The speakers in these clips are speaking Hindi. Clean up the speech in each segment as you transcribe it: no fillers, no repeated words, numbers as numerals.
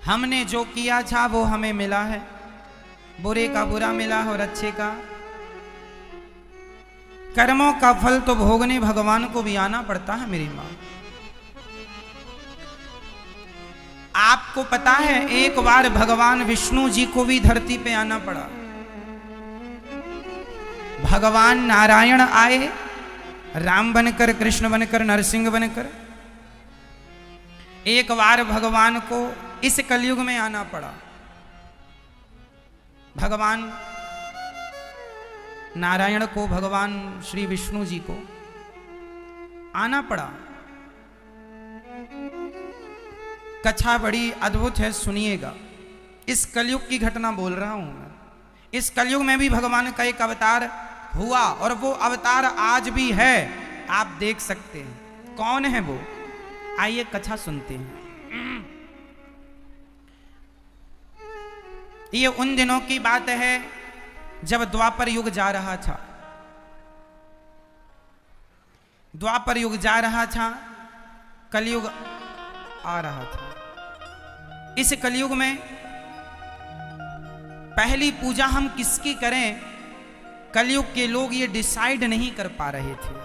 हमने जो किया था वो हमें मिला है, बुरे का बुरा मिला और अच्छे का। कर्मों का फल तो भोगने भगवान को भी आना पड़ता है मेरी मां। आपको पता है एक बार भगवान विष्णु जी को भी धरती पे आना पड़ा। भगवान नारायण आए राम बनकर, कृष्ण बनकर, नरसिंह बनकर। एक बार भगवान को इस कलयुग में आना पड़ा। भगवान नारायण को, भगवान श्री विष्णु जी को आना पड़ा। कथा बड़ी अद्भुत है, सुनिएगा। इस कलयुग की घटना बोल रहा हूं मैं। इस कलयुग में भी भगवान का एक अवतार हुआ और वो अवतार आज भी है, आप देख सकते हैं। कौन है वो? आइए कथा सुनते हैं। ये उन दिनों की बात है जब द्वापर युग जा रहा था। द्वापर युग जा रहा था, कलयुग आ रहा था। इस कलयुग में पहली पूजा हम किसकी करें, कलयुग के लोग ये डिसाइड नहीं कर पा रहे थे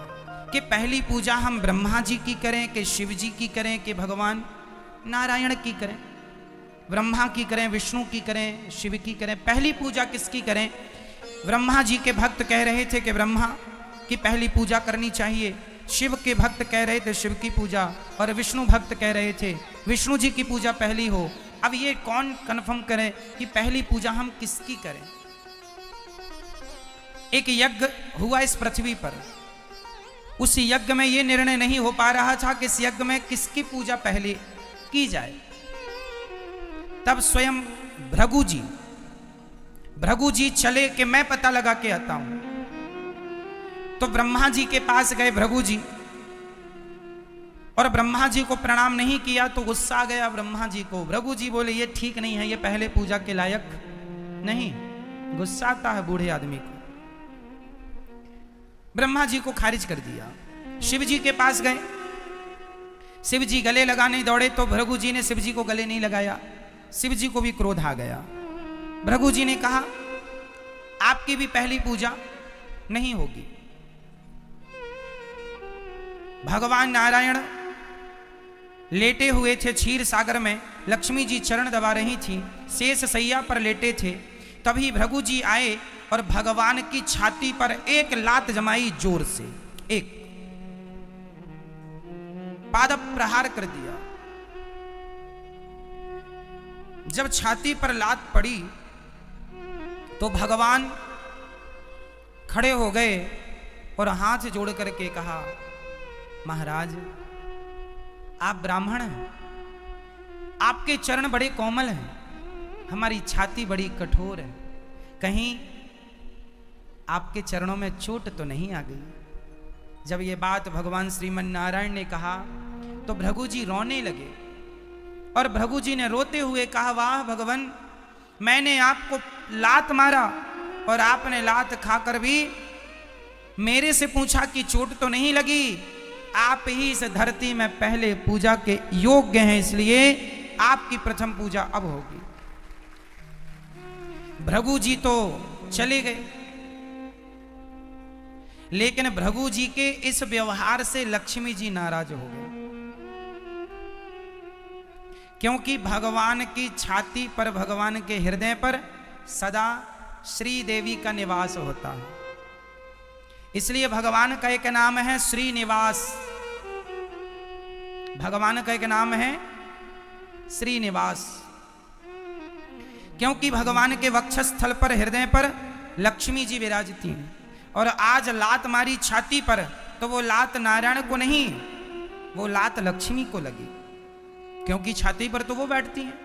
कि पहली पूजा हम ब्रह्मा जी की करें कि शिव जी की करें कि भगवान नारायण की करें। ब्रह्मा की करें, विष्णु की करें, शिव की करें, पहली पूजा किसकी करें। ब्रह्मा जी के भक्त कह रहे थे कि ब्रह्मा की पहली पूजा करनी चाहिए, शिव के भक्त कह रहे थे शिव की पूजा, और विष्णु भक्त कह रहे थे विष्णु जी की पूजा पहली हो। अब ये कौन कंफर्म करे कि पहली पूजा हम किसकी करें। एक यज्ञ हुआ इस पृथ्वी पर, उस यज्ञ में ये निर्णय नहीं हो पा रहा था कि इस यज्ञ में किसकी पूजा पहले की जाए। तब स्वयं भृगु जी चले कि मैं पता लगा के आता हूं। तो ब्रह्मा जी के पास गए भृगु जी, और ब्रह्मा जी को प्रणाम नहीं किया तो गुस्सा आ गया ब्रह्मा जी को। भृगु जी बोले ये ठीक नहीं है, ये पहले पूजा के लायक नहीं। गुस्सा आता है बूढ़े आदमी को। ब्रह्मा जी को खारिज कर दिया। शिव जी के पास गए, शिव जी गले लगाने दौड़े तो भृगु जी ने शिव जी को गले नहीं लगाया। शिव जी को भी क्रोध आ गया। भृगु जी ने कहा आपकी भी पहली पूजा नहीं होगी। भगवान नारायण लेटे हुए थे क्षीर सागर में, लक्ष्मी जी चरण दबा रही थी, शेष सैया पर लेटे थे। तभी भृगु जी आए और भगवान की छाती पर एक लात जमाई, जोर से एक पाद प्रहार कर दिया। जब छाती पर लात पड़ी तो भगवान खड़े हो गए और हाथ जोड़ करके कहा महाराज आप ब्राह्मण हैं, आपके चरण बड़े कोमल हैं, हमारी छाती बड़ी कठोर है, कहीं आपके चरणों में चोट तो नहीं आ गई। जब ये बात भगवान श्रीमन नारायण ने कहा तो भृगु जी रोने लगे, और भृगु जी ने रोते हुए कहा वाह भगवान, मैंने आपको लात मारा और आपने लात खाकर भी मेरे से पूछा कि चोट तो नहीं लगी। आप ही इस धरती में पहले पूजा के योग्य हैं, इसलिए आपकी प्रथम पूजा अब होगी। भृगु जी तो चले गए, लेकिन भृगु जी के इस व्यवहार से लक्ष्मी जी नाराज हो गए, क्योंकि भगवान की छाती पर, भगवान के हृदय पर सदा श्री देवी का निवास होता है। इसलिए भगवान का एक नाम है श्रीनिवास। भगवान का एक नाम है श्रीनिवास, क्योंकि भगवान के वक्षस्थल पर, हृदय पर लक्ष्मी जी विराजती हैं। और आज लात मारी छाती पर तो वो लात नारायण को नहीं, वो लात लक्ष्मी को लगी, क्योंकि छाती पर तो वो बैठती हैं।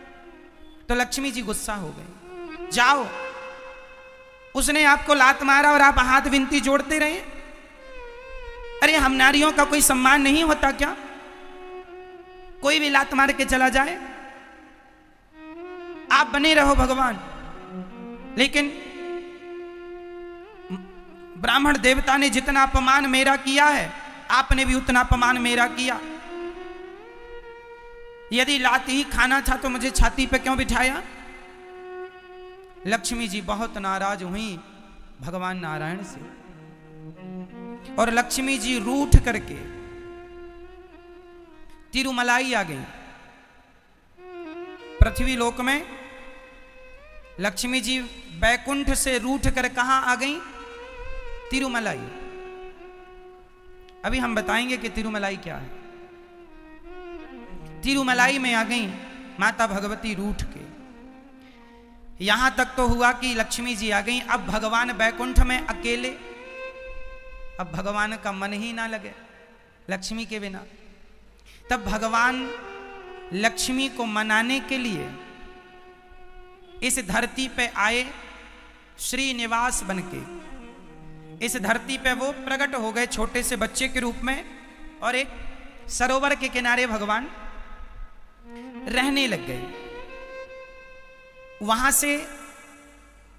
तो लक्ष्मी जी गुस्सा हो गई, जाओ, उसने आपको लात मारा और आप हाथ विनती जोड़ते रहे। अरे हम नारियों का कोई सम्मान नहीं होता क्या? कोई भी लात मार के चला जाए, आप बने रहो भगवान। लेकिन ब्राह्मण देवता ने जितना अपमान मेरा किया है, आपने भी उतना अपमान मेरा किया। यदि लाते ही खाना था तो मुझे छाती पे क्यों बिठाया? लक्ष्मी जी बहुत नाराज हुई भगवान नारायण से, और लक्ष्मी जी रूठ करके तिरुमलाई आ गई। पृथ्वी लोक में लक्ष्मी जी बैकुंठ से रूठ कर कहां आ गई? तिरुमलाई। अभी हम बताएंगे कि तिरुमलाई क्या है। तिरुमलाई में आ गई माता भगवती रूठ के। यहां तक तो हुआ कि लक्ष्मी जी आ गई, अब भगवान बैकुंठ में अकेले। अब भगवान का मन ही ना लगे लक्ष्मी के बिना। तब भगवान लक्ष्मी को मनाने के लिए इस धरती पे आए श्रीनिवास बनके। इस धरती पे वो प्रकट हो गए छोटे से बच्चे के रूप में, और एक सरोवर के किनारे भगवान रहने लग गए। वहां से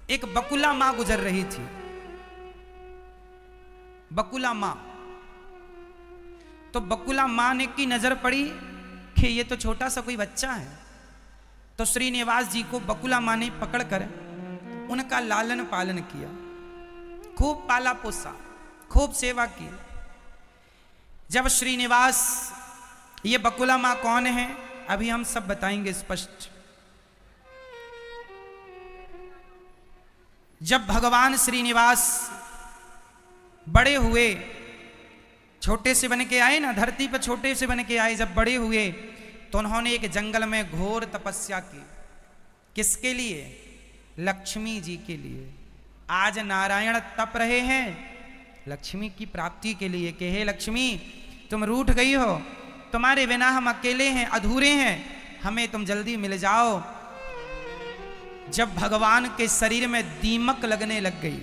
एक बकुला मां गुजर रही थी। बकुला मां, तो बकुला मां ने की नजर पड़ी कि ये तो छोटा सा कोई बच्चा है। तो श्रीनिवास जी को बकुला मां ने पकड़कर उनका लालन पालन किया, खूब पाला पोसा, खूब सेवा की। जब श्रीनिवास, ये बकुला मां कौन है अभी हम सब बताएंगे स्पष्ट। जब भगवान श्रीनिवास बड़े हुए, छोटे से बन के आए ना, धरती पर छोटे से बन के आए, जब बड़े हुए तो उन्होंने एक जंगल में घोर तपस्या की। किसके लिए? लक्ष्मी जी के लिए। आज नारायण तप रहे हैं लक्ष्मी की प्राप्ति के लिए कि हे लक्ष्मी, तुम रूठ गई हो, तुम्हारे बिना हम अकेले हैं, अधूरे हैं, हमें तुम जल्दी मिल जाओ। जब भगवान के शरीर में दीमक लगने लग गई,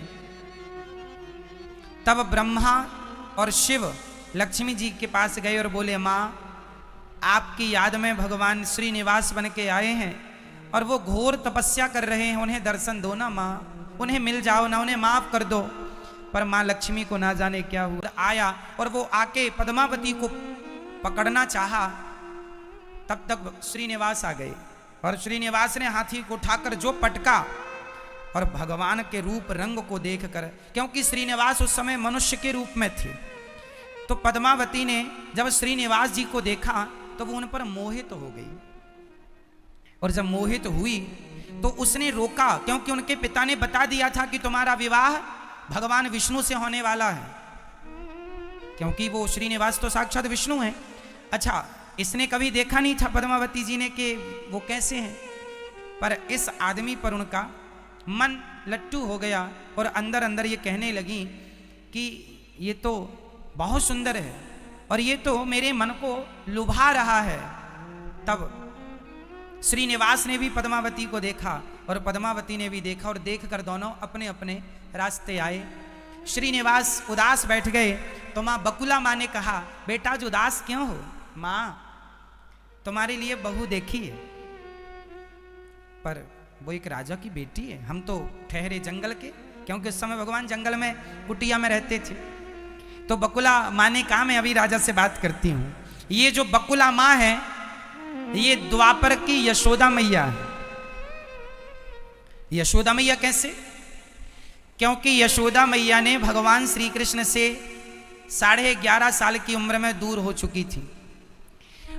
तब ब्रह्मा और शिव लक्ष्मी जी के पास गए और बोले, मां आपकी याद में भगवान श्रीनिवास बन के आए हैं और वो घोर तपस्या कर रहे हैं, उन्हें दर्शन दो ना मां, उन्हें मिल जाओ ना, उन्हें माफ कर दो। पर मां लक्ष्मी को ना जाने क्या हुआ, आया और वो आके पद्मावती को पकड़ना चाहा। तब तक श्रीनिवास आ गए और श्रीनिवास ने हाथी को उठाकर जो पटका, और भगवान के रूप रंग को देखकर, क्योंकि श्रीनिवास उस समय मनुष्य के रूप में थे, तो पद्मावती ने जब श्रीनिवास जी को देखा तो वो उन पर मोहित हो गई। और जब मोहित हुई तो उसने रोका, क्योंकि उनके पिता ने बता दिया था कि तुम्हारा विवाह भगवान विष्णु से होने वाला है, क्योंकि वो श्रीनिवास तो साक्षात विष्णु हैं। अच्छा, इसने कभी देखा नहीं था पद्मावती जी ने कि वो कैसे हैं, पर इस आदमी पर उनका मन लट्टू हो गया और अंदर अंदर ये कहने लगी कि ये तो बहुत सुंदर है और ये तो मेरे मन को लुभा रहा है। तब श्रीनिवास ने भी पद्मावती को देखा और पद्मावती ने भी देखा, और देखकर दोनों अपने अपने रास्ते आए। श्रीनिवास उदास बैठ गए तो माँ बकुला माँ ने कहा, बेटा आज उदास क्यों हो? माँ तुम्हारे लिए बहू देखी है, पर वो एक राजा की बेटी है, हम तो ठहरे जंगल के, क्योंकि उस समय भगवान जंगल में कुटिया में रहते थे। तो बकुला माँ ने कहा, मैं अभी राजा से बात करती हूँ। ये जो बकुला माँ है ये द्वापर की यशोदा मैया है। यशोदा मैया कैसे? क्योंकि यशोदा मैया ने भगवान श्री कृष्ण से 11.5 साल की उम्र में दूर हो चुकी थी।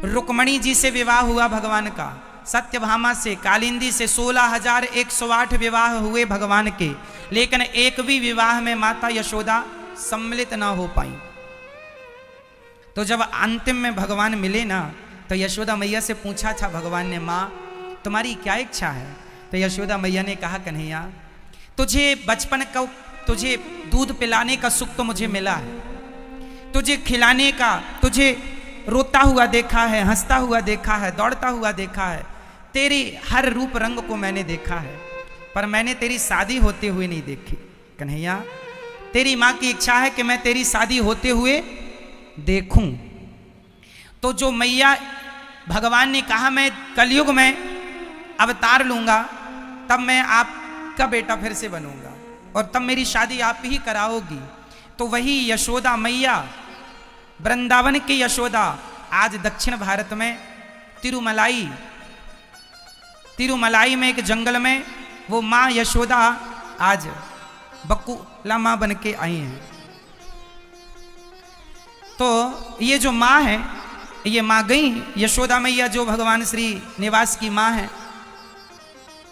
रुक्मणी जी से विवाह हुआ भगवान का, सत्यभामा से, कालिंदी से 16,108 विवाह हुए भगवान के, लेकिन एक भी विवाह में माता यशोदा सम्मिलित ना हो पाई। तो जब अंतिम में भगवान मिले ना, तो यशोदा मैया से पूछा था भगवान ने, माँ तुम्हारी क्या इच्छा है? तो यशोदा मैया ने कहा, कन्हैया तुझे बचपन का, तुझे दूध पिलाने का सुख तो मुझे मिला है, तुझे खिलाने का, तुझे रोता हुआ देखा है, हंसता हुआ देखा है, दौड़ता हुआ देखा है, तेरे हर रूप रंग को मैंने देखा है, पर मैंने तेरी शादी होते हुए नहीं देखी। कन्हैया तेरी माँ की इच्छा है कि मैं तेरी शादी होते हुए देखूं। तो जो मैया, भगवान ने कहा मैं कलयुग में अवतार लूंगा, तब मैं आपका बेटा फिर से बनूंगा और तब मेरी शादी आप ही कराओगी। तो वही यशोदा मैया, वृंदावन की यशोदा, आज दक्षिण भारत में तिरुमलाई, तिरुमलाई में एक जंगल में वो माँ यशोदा आज बकुला माँ बन के आई हैं। तो ये जो माँ है, ये माँ गई यशोदा मैया जो भगवान श्री निवास की माँ है,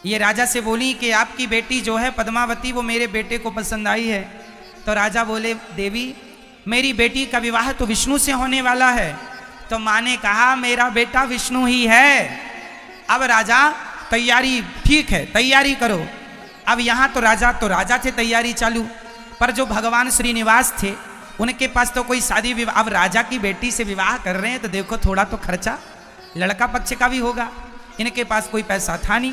ये राजा से बोली कि आपकी बेटी जो है पद्मावती वो मेरे बेटे को पसंद आई है। तो राजा बोले देवी मेरी बेटी का विवाह तो विष्णु से होने वाला है। तो माँ ने कहा मेरा बेटा विष्णु ही है। अब राजा तैयारी, ठीक है तैयारी करो। अब यहाँ तो राजा थे तैयारी चालू, पर जो भगवान श्रीनिवास थे उनके पास तो कोई शादी विवाह, अब राजा की बेटी से विवाह कर रहे हैं तो देखो थोड़ा तो खर्चा लड़का पक्ष का भी होगा, इनके पास कोई पैसा था नहीं।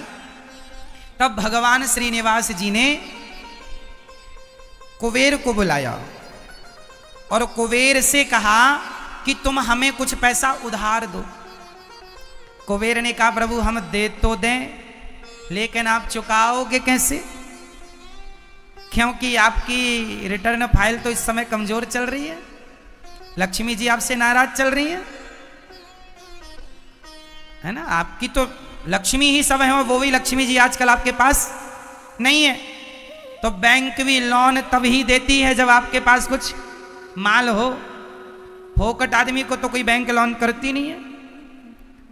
तब भगवान श्रीनिवास जी ने कुबेर को बुलाया और कुबेर से कहा कि तुम हमें कुछ पैसा उधार दो। कुबेर ने कहा प्रभु हम दे तो दें, लेकिन आप चुकाओगे कैसे, क्योंकि आपकी रिटर्न फाइल तो इस समय कमजोर चल रही है, लक्ष्मी जी आपसे नाराज चल रही है ना, आपकी तो लक्ष्मी ही सब है और वो भी लक्ष्मी जी आजकल आपके पास नहीं है। तो बैंक भी लोन तभी देती है जब आपके पास कुछ माल हो, फोकट आदमी को तो कोई बैंक लोन करती नहीं है।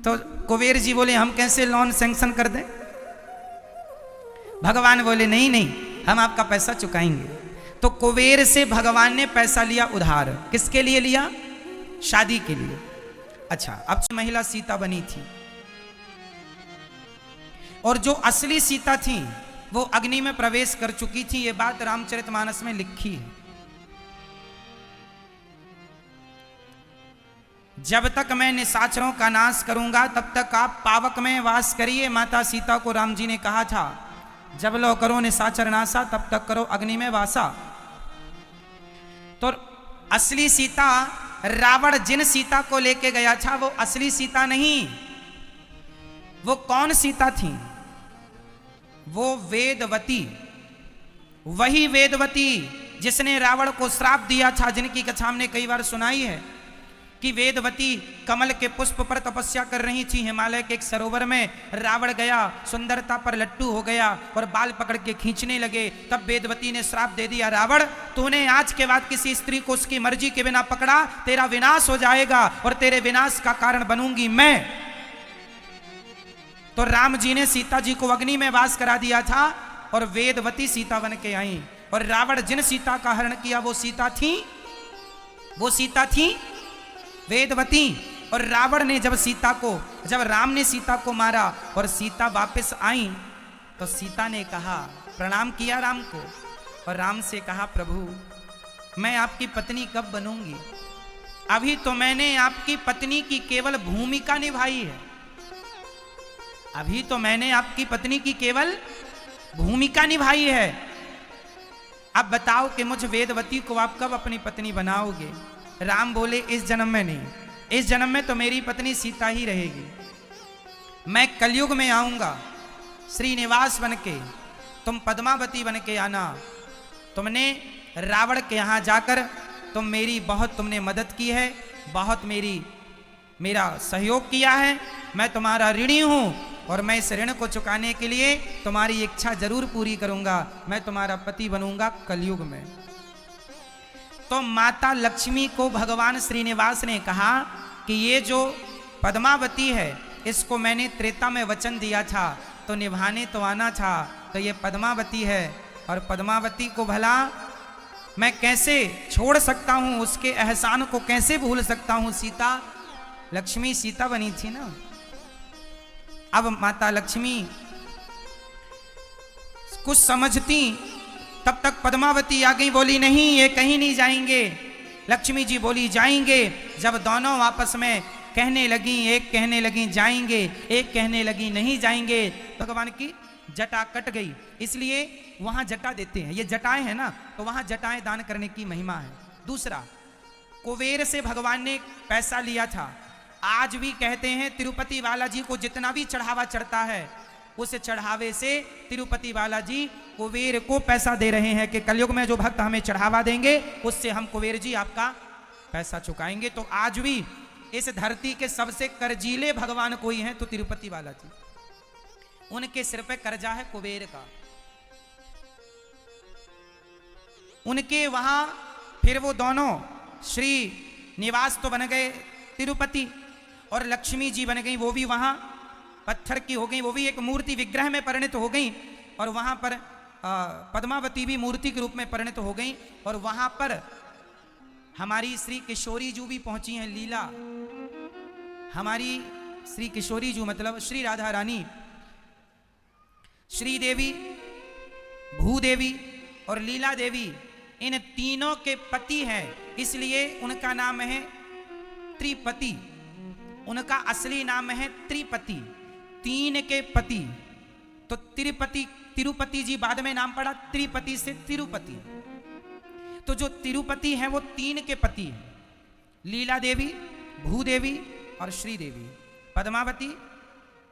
तो कुबेर जी बोले हम कैसे लोन सैंक्शन कर दें। भगवान बोले नहीं नहीं हम आपका पैसा चुकाएंगे। तो कुबेर से भगवान ने पैसा लिया उधार, किसके लिए लिया, शादी के लिए। अच्छा, अब महिला सीता बनी थी और जो असली सीता थी वो अग्नि में प्रवेश कर चुकी थी। ये बात रामचरितमानस में लिखी है। जब तक मैं निशाचरों का नाश करूंगा तब तक आप पावक में वास करिए। माता सीता को राम जी ने कहा था जब लो करो निशाचर नासा तब तक करो अग्नि में वासा। तो असली सीता, रावण जिन सीता को लेके गया था वो असली सीता नहीं। वो कौन सीता थी, वो वेदवती, वही वेदवती जिसने रावण को श्राप दिया था, जिनकी कथा हमने कई बार सुनाई है कि वेदवती कमल के पुष्प पर तपस्या कर रही थी हिमालय के एक सरोवर में। रावण गया, सुंदरता पर लट्टू हो गया और बाल पकड़ के खींचने लगे। तब वेदवती ने श्राप दे दिया, रावण तूने आज के बाद किसी स्त्री को उसकी मर्जी के बिना पकड़ा, तेरा विनाश हो जाएगा और तेरे विनाश का कारण बनूंगी मैं। तो राम जी ने सीता जी को अग्नि में वास करा दिया था और वेदवती सीता बन के आई। और रावण जिन सीता का हरण किया वो सीता थी वेदवती। और रावण ने जब राम ने सीता को मारा और सीता वापस आई तो सीता ने कहा, प्रणाम किया राम को और राम से कहा प्रभु मैं आपकी पत्नी कब बनूंगी, अभी तो मैंने आपकी पत्नी की केवल भूमिका निभाई है, अभी तो मैंने आपकी पत्नी की केवल भूमिका निभाई है। अब बताओ कि मुझ वेदवती को आप कब अपनी पत्नी बनाओगे। राम बोले इस जन्म में नहीं, इस जन्म में तो मेरी पत्नी सीता ही रहेगी। मैं कलयुग में आऊंगा श्रीनिवास बन के, तुम पद्मावती बन के आना। तुमने रावण के यहाँ जाकर तुम मेरी बहुत तुमने मदद की है, बहुत मेरा सहयोग किया है। मैं तुम्हारा ऋणी हूं और मैं इस ऋण को चुकाने के लिए तुम्हारी इच्छा जरूर पूरी करूंगा। मैं तुम्हारा पति बनूंगा कलयुग में। तो माता लक्ष्मी को भगवान श्रीनिवास ने कहा कि ये जो पद्मावती है इसको मैंने त्रेता में वचन दिया था तो निभाने तो आना था। तो ये पद्मावती है और पद्मावती को भला मैं कैसे छोड़ सकता हूं, उसके एहसान को कैसे भूल सकता हूं। लक्ष्मी सीता बनी थी ना। अब माता लक्ष्मी कुछ समझती तब तक पद्मावती आ गई, बोली नहीं ये कहीं नहीं जाएंगे। लक्ष्मी जी बोली जाएंगे। जब दोनों आपस में कहने लगी, एक कहने लगी जाएंगे, एक कहने लगी नहीं जाएंगे, भगवान की जटा कट गई। इसलिए वहां जटा देते हैं, ये जटाएं हैं ना, तो वहां जटाएं दान करने की महिमा है। दूसरा, कुबेर से भगवान ने पैसा लिया था। आज भी कहते हैं तिरुपति बालाजी को जितना भी चढ़ावा चढ़ता है उस चढ़ावे से तिरुपति बालाजी कुबेर को पैसा दे रहे हैं कि कलयुग में जो भक्त हमें चढ़ावा देंगे उससे हम कुबेर जी आपका पैसा चुकाएंगे। तो आज भी इस धरती के सबसे कर्जीले भगवान कोई हैं तो तिरुपति बालाजी। उनके सिर पे कर्जा है कुबेर का। उनके वहां फिर वो दोनों श्री निवास तो बन गए तिरुपति, और लक्ष्मी जी बन गई, वो भी वहां पत्थर की हो गई, वो भी एक मूर्ति विग्रह में परिणत हो गई। और वहां पर पद्मावती भी मूर्ति के रूप में परिणत हो गई। और वहां पर हमारी श्री किशोरी जू भी पहुंची हैं लीला। हमारी श्री किशोरी जू मतलब श्री राधा रानी, श्री देवी, भूदेवी और लीला देवी, इन तीनों के पति हैं, इसलिए उनका नाम है त्रिपति। उनका असली नाम है त्रिपति, तीन के पति। तो तिरुपति जी बाद में नाम पड़ा त्रिपति से तिरुपति। तो जो तिरुपति हैं वो तीन के पति हैं, लीला देवी, भूदेवी और श्री देवी, पद्मावती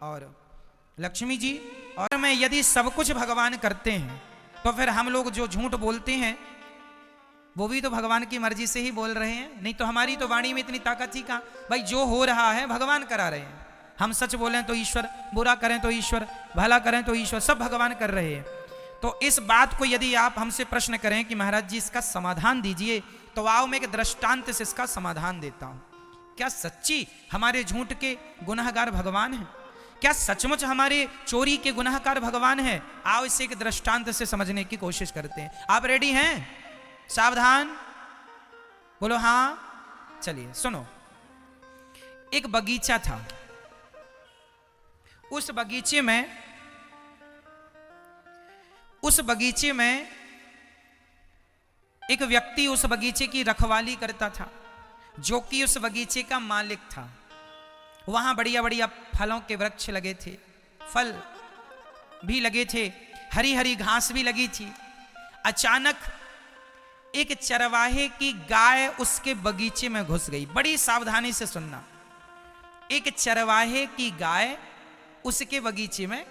और लक्ष्मी जी। और मैं यदि सब कुछ भगवान करते हैं तो फिर हम लोग जो झूठ बोलते हैं वो भी तो भगवान की मर्जी से ही बोल रहे हैं। नहीं तो हमारी तो वाणी में इतनी ताकत ही कहाँ। भाई जो हो रहा है भगवान करा रहे हैं। हम सच बोलें तो ईश्वर, बुरा करें तो ईश्वर, भला करें तो ईश्वर, सब भगवान कर रहे हैं। तो इस बात को यदि आप हमसे प्रश्न करें कि महाराज जी इसका समाधान दीजिए, तो आओ मैं एक दृष्टांत से इसका समाधान देता हूं। क्या सच्ची हमारे झूठ के गुनहगार भगवान हैं? क्या सचमुच हमारे चोरी के गुनहगार भगवान हैं? आओ इसे एक दृष्टांत से समझने की कोशिश करते हैं। आप रेडी हैं? सावधान, बोलो हाँ। चलिए सुनो। एक बगीचा था। उस बगीचे में एक व्यक्ति उस बगीचे की रखवाली करता था, जो कि उस बगीचे का मालिक था। वहां बढ़िया बढ़िया फलों के वृक्ष लगे थे, फल भी लगे थे, हरी हरी घास भी लगी थी। अचानक एक चरवाहे की गाय उसके बगीचे में घुस गई। बड़ी सावधानी से सुनना। एक चरवाहे की गाय उसके बगीचे में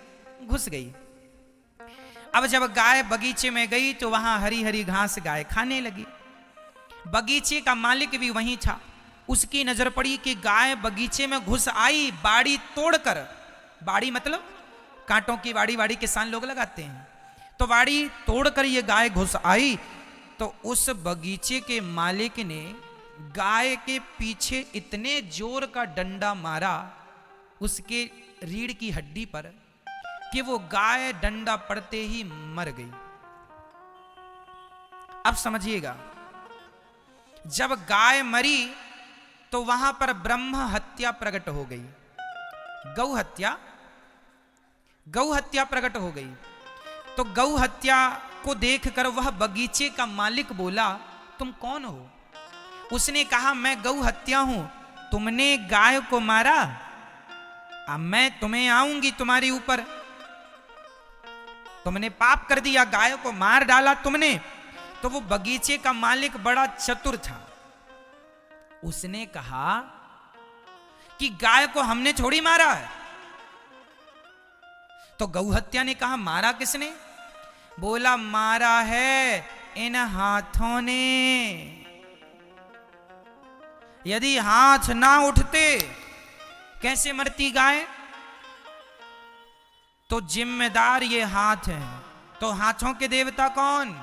घुस गई। अब जब गाय बगीचे में गई तो वहां हरी हरी घास गाय खाने लगी। बगीचे का मालिक भी वहीं था। उसकी नजर पड़ी कि गाय बगीचे में घुस आई, बाड़ी तोड़कर। बाड़ी मतलब कांटों की बाड़ी किसान लोग लगाते हैं। तो बाड़ी तोड़कर ये गाय घुस आई। तो उस बगीचे के मालिक ने गाय के पीछे इतने जोर का डंडा मारा उसके रीढ़ की हड्डी पर कि वो गाय डंडा पड़ते ही मर गई। अब समझिएगा, जब गाय मरी तो वहां पर ब्रह्म हत्या प्रकट हो गई, गौ हत्या प्रकट हो गई। तो गौ हत्या को देखकर वह बगीचे का मालिक बोला, तुम कौन हो? उसने कहा, मैं गौ हत्या हूं। तुमने गाय को मारा, अब मैं तुम्हें आऊंगी तुम्हारे ऊपर। तुमने पाप कर दिया, गाय को मार डाला तुमने। तो वो बगीचे का मालिक बड़ा चतुर था। उसने कहा कि गाय को हमने थोड़ी मारा है। तो गौ हत्या ने कहा, मारा किसने? बोला, मारा है इन हाथों ने। यदि हाथ ना उठते कैसे मरती गाय? तो जिम्मेदार ये हाथ है। तो हाथों के देवता कौन?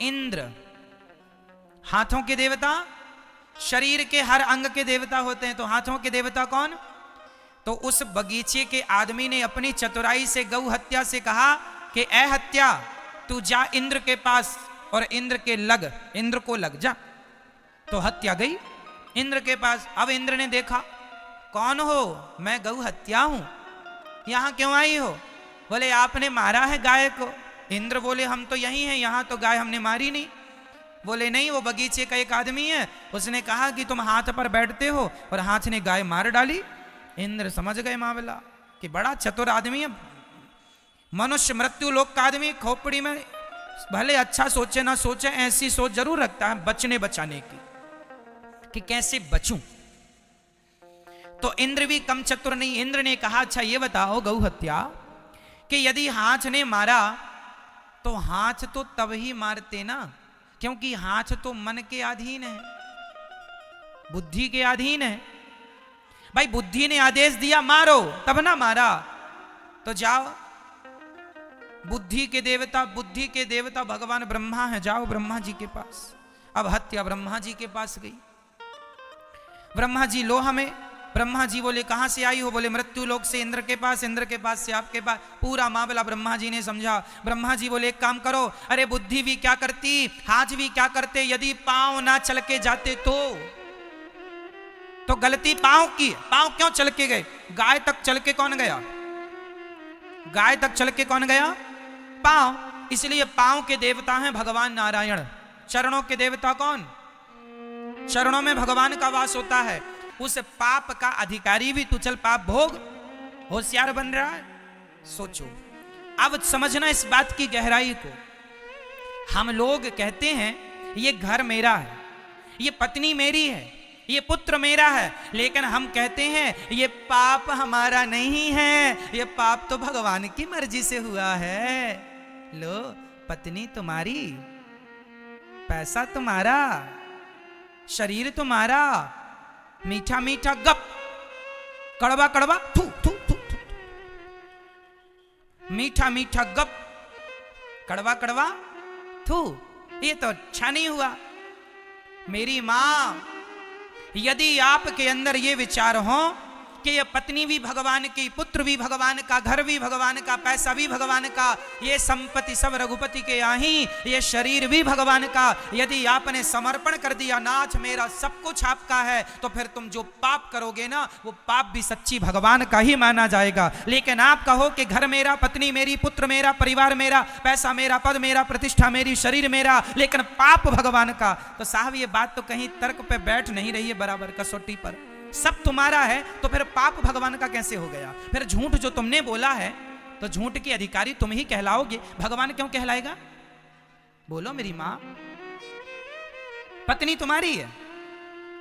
इंद्र। हाथों के देवता, शरीर के हर अंग के देवता होते हैं, तो हाथों के देवता कौन? तो उस बगीचे के आदमी ने अपनी चतुराई से गौ हत्या से कहा कि ए हत्या, तू जा इंद्र के पास और इंद्र को लग जा। तो हत्या गई इंद्र के पास। अब इंद्र ने देखा, कौन हो? मैं गौ हत्या हूं, यहां क्यों आई हो? बोले, आपने मारा है गाय को। इंद्र बोले, हम तो यही हैं, यहां तो गाय हमने मारी नहीं। बोले, नहीं, वो बगीचे का एक आदमी है, उसने कहा कि तुम हाथ पर बैठते हो, और हाथ ने गाय मार डाली। इंद्र समझ गए मामला कि बड़ा चतुर आदमी है। मनुष्य मृत्यु लोक का आदमी खोपड़ी में भले अच्छा सोचे ना सोचे, ऐसी सोच जरूर रखता है बचने बचाने की, कि कैसे बचूं। तो इंद्र भी कम चतुर नहीं। इंद्र ने कहा, अच्छा ये बताओ गौ हत्या, कि यदि हाथ ने मारा तो हाथ तो तब ही मारते ना, क्योंकि हाथ तो मन के अधीन है, बुद्धि के अधीन है। भाई बुद्धि ने आदेश दिया मारो, तब ना मारा, तो जाओ। बुद्धि के देवता भगवान ब्रह्मा है, जाओ ब्रह्मा जी के पास। अब हत्या ब्रह्मा जी के पास गई। ब्रह्मा जी लो हमें। ब्रह्मा जी बोले कहां से आई हो? बोले मृत्यु लोक से, इंद्र के पास, इंद्र के पास से आपके पास। पूरा मामला ब्रह्मा जी ने समझा। ब्रह्मा जी बोले एक काम करो, अरे बुद्धि भी क्या करती, हाथ भी क्या करते, यदि पांव ना चल के जाते तो गलती पांव की। पांव क्यों चल के गए? गाय तक चल के कौन गया? गाय तक चल के कौन गया? पांव। इसलिए पांव के देवता हैं भगवान नारायण। चरणों के देवता कौन? चरणों में भगवान का वास होता है। उस पाप का अधिकारी भी तू चल पाप भोग। होशियार बन रहा है? सोचो। अब समझना इस बात की गहराई को। हम लोग कहते हैं ये घर मेरा है, ये पत्नी मेरी है, ये पुत्र मेरा है, लेकिन हम कहते हैं ये पाप हमारा नहीं है, ये पाप तो भगवान की मर्जी से हुआ है। लो पत्नी तुम्हारी, पैसा तुम्हारा, शरीर तुम्हारा, मीठा मीठा गप, कड़वा कड़वा थू थू थू थू, मीठा मीठा गप, कड़वा कड़वा थू, ये तो अच्छा नहीं हुआ। मेरी मां, यदि आपके अंदर ये विचार हो कि ये पत्नी भी भगवान की, पुत्र भी भगवान का, घर भी भगवान का, पैसा भी भगवान का, ये संपत्ति सब रघुपति के आही, ये शरीर भी भगवान का, यदि आपने समर्पण कर दिया नाथ मेरा सब कुछ आपका है, तो फिर तुम जो पाप करोगे ना वो पाप भी सच्ची भगवान का ही माना जाएगा। लेकिन आप कहो कि घर मेरा, पत्नी मेरी, पुत्र मेरा, परिवार मेरा, पैसा मेरा, पद मेरा, प्रतिष्ठा मेरी, शरीर मेरा, लेकिन पाप भगवान का, तो साहब ये बात तो कहीं तर्क पे बैठ नहीं रही है बराबर कसौटी पर। सब तुम्हारा है तो फिर पाप भगवान का कैसे हो गया? फिर झूठ जो तुमने बोला है तो झूठ के अधिकारी तुम ही कहलाओगे, भगवान क्यों कहलाएगा? बोलो मेरी मां, पत्नी तुम्हारी है,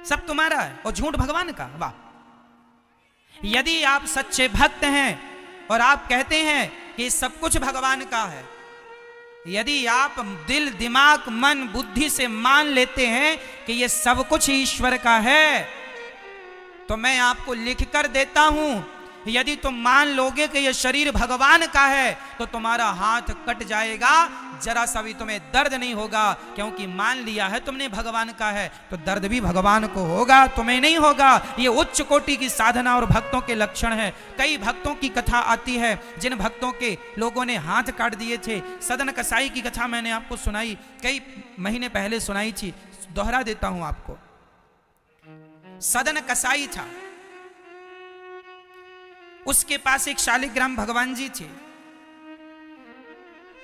सब तुम्हारा है और झूठ भगवान का। वाह। यदि आप सच्चे भक्त हैं और आप कहते हैं कि सब कुछ भगवान का है, यदि आप दिल, दिमाग, मन, बुद्धि से मान लेते हैं कि ये सब कुछ ईश्वर का है, तो मैं आपको लिख कर देता हूं, यदि तुम मान लोगे कि यह शरीर भगवान का है तो तुम्हारा हाथ कट जाएगा, जरा सा भी तुम्हें दर्द नहीं होगा, क्योंकि मान लिया है तुमने भगवान का है तो दर्द भी भगवान को होगा, तुम्हें नहीं होगा। ये उच्च कोटि की साधना और भक्तों के लक्षण है। कई भक्तों की कथा आती है जिन भक्तों के लोगों ने हाथ काट दिए थे। सदन कसाई की कथा मैंने आपको सुनाई, कई महीने पहले सुनाई थी, दोहरा देता हूं आपको। सदन कसाई था, उसके पास एक शालिग्राम भगवान जी थे।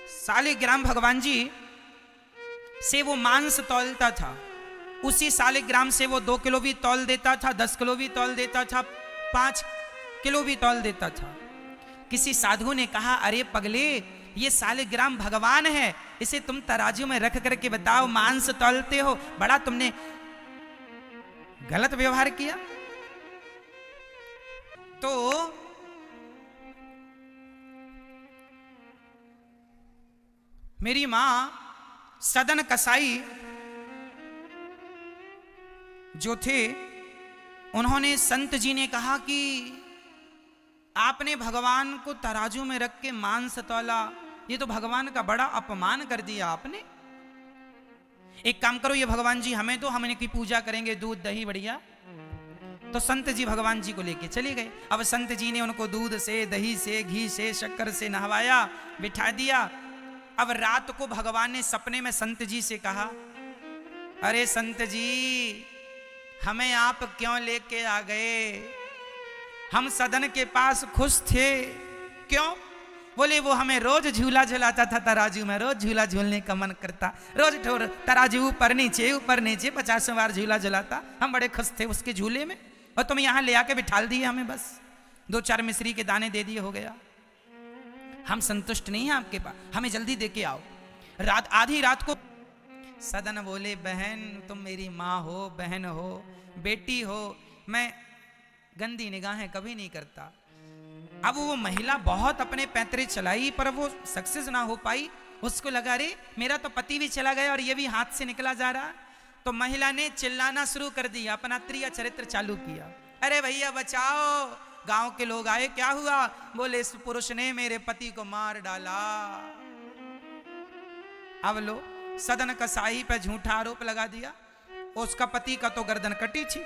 शालिग्राम भगवान जी से वो मांस तौलता था, उसी शालिग्राम से वो 2 किलो भी तौल देता था, 10 किलो भी तौल देता था, 5 किलो भी तौल देता था। किसी साधु ने कहा, अरे पगले, ये शालिग्राम भगवान है, इसे तुम तराजू में रख करके बताओ मांस तौलते हो, बड़ा तुमने गलत व्यवहार किया। तो मेरी मां सदन कसाई जो थे, उन्होंने संत जी ने कहा कि आपने भगवान को तराजू में रख के मांस तौला, ये तो भगवान का बड़ा अपमान कर दिया आपने। एक काम करो, ये भगवान जी हमें तो, हम इनकी पूजा करेंगे, दूध दही बढ़िया। तो संत जी भगवान जी को लेके चले गए। अब संत जी ने उनको दूध से, दही से, घी से, शक्कर से नहवाया, बिठा दिया। अब रात को भगवान ने सपने में संत जी से कहा, अरे संत जी, हमें आप क्यों लेके आ गए? हम सदन के पास खुश थे, क्यों? बोले वो हमें रोज झूला झूलाता था तराजू में, रोज झूला झूलने का मन करता, रोज ठोर तराजू ऊपर नीचे 50 बार झूला झूलाता, हम बड़े खुश थे उसके झूले में, और तुम यहाँ ले आके बिठाल दिए हमें, बस 2-4 मिश्री के दाने दे दिए, हो गया। हम संतुष्ट नहीं हैं आपके पास, हमें जल्दी दे के आओ। रात, आधी रात को सदन बोले, बहन तुम मेरी माँ हो, बहन हो, बेटी हो, मैं गंदी निगाहें कभी नहीं करता। अब वो महिला बहुत अपने पैंतरे चलाई पर वो सक्सेस ना हो पाई। उसको लगा, अरे मेरा तो पति भी चला गया और ये भी हाथ से निकला जा रहा। तो महिला ने चिल्लाना शुरू कर दिया, अपना त्रिया चरित्र चालू किया, अरे भैया बचाओ। गांव के लोग आए, क्या हुआ? बोले इस पुरुष ने मेरे पति को मार डाला। अब लो, सदन कसाई पे झूठा आरोप लगा दिया। उसका पति का तो गर्दन कटी थी,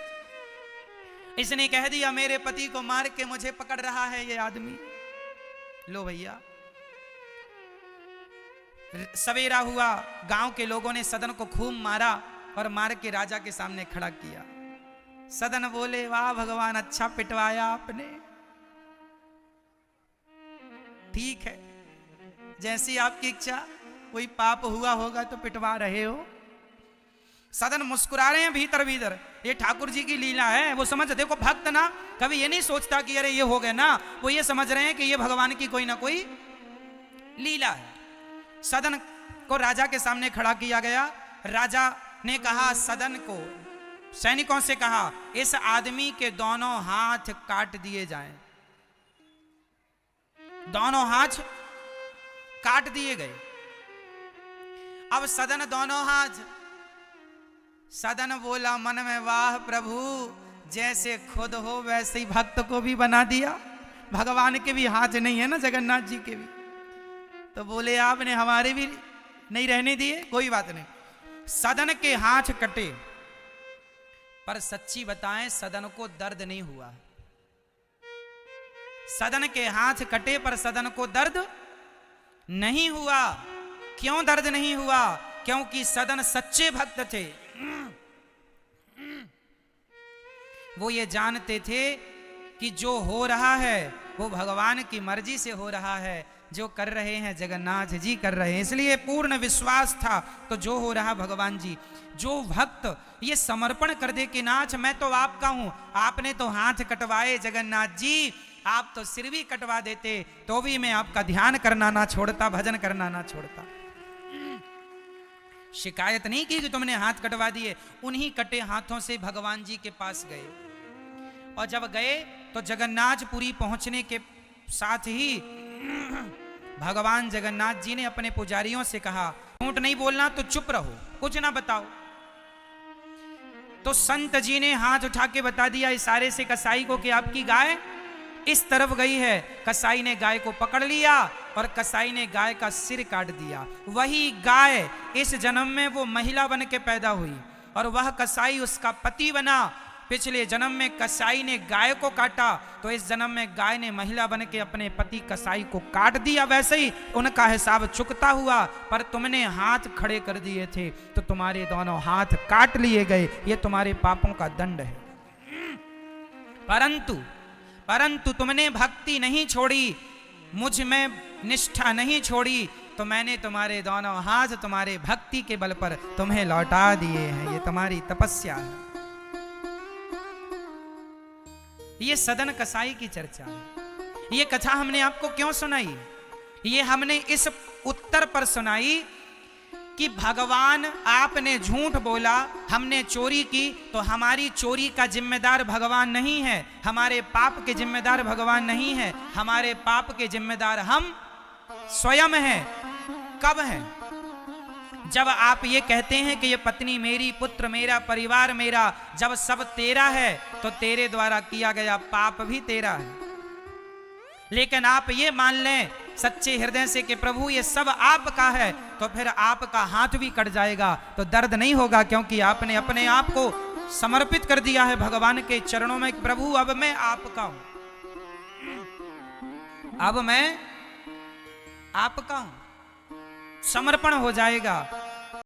इसने कह दिया मेरे पति को मार के मुझे पकड़ रहा है ये आदमी। लो भैया, सवेरा हुआ, गांव के लोगों ने सदन को खूब मारा और मार के राजा के सामने खड़ा किया। सदन बोले वाह भगवान, अच्छा पिटवाया आपने। ठीक है, जैसी आपकी इच्छा, कोई पाप हुआ होगा तो पिटवा रहे हो। सदन मुस्कुरा रहे हैं भीतर भीतर, ये ठाकुर जी की लीला है। वो समझ, देखो भक्त ना कभी ये नहीं सोचता कि अरे ये हो गए ना, वो ये समझ रहे हैं कि ये भगवान की कोई ना कोई लीला है। सदन को राजा के सामने खड़ा किया गया। राजा ने कहा सदन को, सैनिकों से कहा इस आदमी के दोनों हाथ काट दिए जाएं। दोनों हाथ काट दिए गए। अब सदन दोनों हाथ, सदन बोला मन में वाह प्रभु, जैसे खुद हो वैसे ही भक्त को भी बना दिया। भगवान के भी हाथ नहीं है ना, जगन्नाथ जी के भी। तो बोले आपने हमारे भी नहीं रहने दिए, कोई बात नहीं। सदन के हाथ कटे, पर सच्ची बताएं सदन को दर्द नहीं हुआ। सदन के हाथ कटे पर सदन को दर्द नहीं हुआ। क्यों दर्द नहीं हुआ? क्योंकि सदन सच्चे भक्त थे। वो ये जानते थे कि जो हो रहा है वो भगवान की मर्जी से हो रहा है, जो कर रहे हैं जगन्नाथ जी कर रहे हैं, इसलिए पूर्ण विश्वास था। तो जो हो रहा भगवान जी, जो भक्त ये समर्पण कर दे कि नाथ मैं तो आपका हूं, आपने तो हाथ कटवाए जगन्नाथ जी, आप तो सिर भी कटवा देते तो भी मैं आपका ध्यान करना ना छोड़ता, भजन करना ना छोड़ता। शिकायत नहीं की कि तुमने हाथ कटवा दिए। उन्हीं कटे हाथों से भगवान जी के पास गए, और जब गए तो जगन्नाथपुरी पहुंचने के साथ ही भगवान जगन्नाथ जी ने अपने पुजारियों से कहा झूठ नहीं बोलना, तो चुप रहो, कुछ ना बताओ। तो संत जी ने हाथ उठा के बता दिया इशारे से कसाई को कि आपकी गाय इस तरफ गई है। कसाई ने गाय को पकड़ लिया और कसाई ने गाय का सिर काट दिया। वही गाय इस जन्म में वो महिला बन के पैदा हुई और वह कसाई उसका पति बना। पिछले जन्म में कसाई ने गाय को काटा, तो इस जन्म में गाय ने महिला बन के अपने पति कसाई को काट दिया। वैसे ही उनका हिसाब चुकता हुआ, पर तुमने हाथ खड़े कर दिए थे तो तुम्हारे दोनों हाथ काट लिए गए। ये तुम्हारे पापों का दंड है। परंतु तुमने भक्ति नहीं छोड़ी, मुझ में निष्ठा नहीं छोड़ी, तो मैंने तुम्हारे दोनों हाथ तुम्हारे भक्ति के बल पर तुम्हें लौटा दिए हैं। ये तुम्हारी तपस्या है। ये सदन कसाई की चर्चा है। ये कथा हमने आपको क्यों सुनाई? ये हमने इस उत्तर पर सुनाई कि भगवान, आपने झूठ बोला, हमने चोरी की, तो हमारी चोरी का जिम्मेदार भगवान नहीं है, हमारे पाप के जिम्मेदार भगवान नहीं है, हमारे पाप के जिम्मेदार हम स्वयं हैं। कब हैं? जब आप ये कहते हैं कि ये पत्नी मेरी, पुत्र मेरा, परिवार मेरा, जब सब तेरा है तो तेरे द्वारा किया गया पाप भी तेरा है। लेकिन आप ये मान लें सच्चे हृदय से कि प्रभु ये सब आपका है, तो फिर आपका हाथ भी कट जाएगा तो दर्द नहीं होगा, क्योंकि आपने अपने आप को समर्पित कर दिया है भगवान के चरणों में। प्रभु अब मैं आपका हूं, अब मैं आपका हूं। समर्पण हो जाएगा।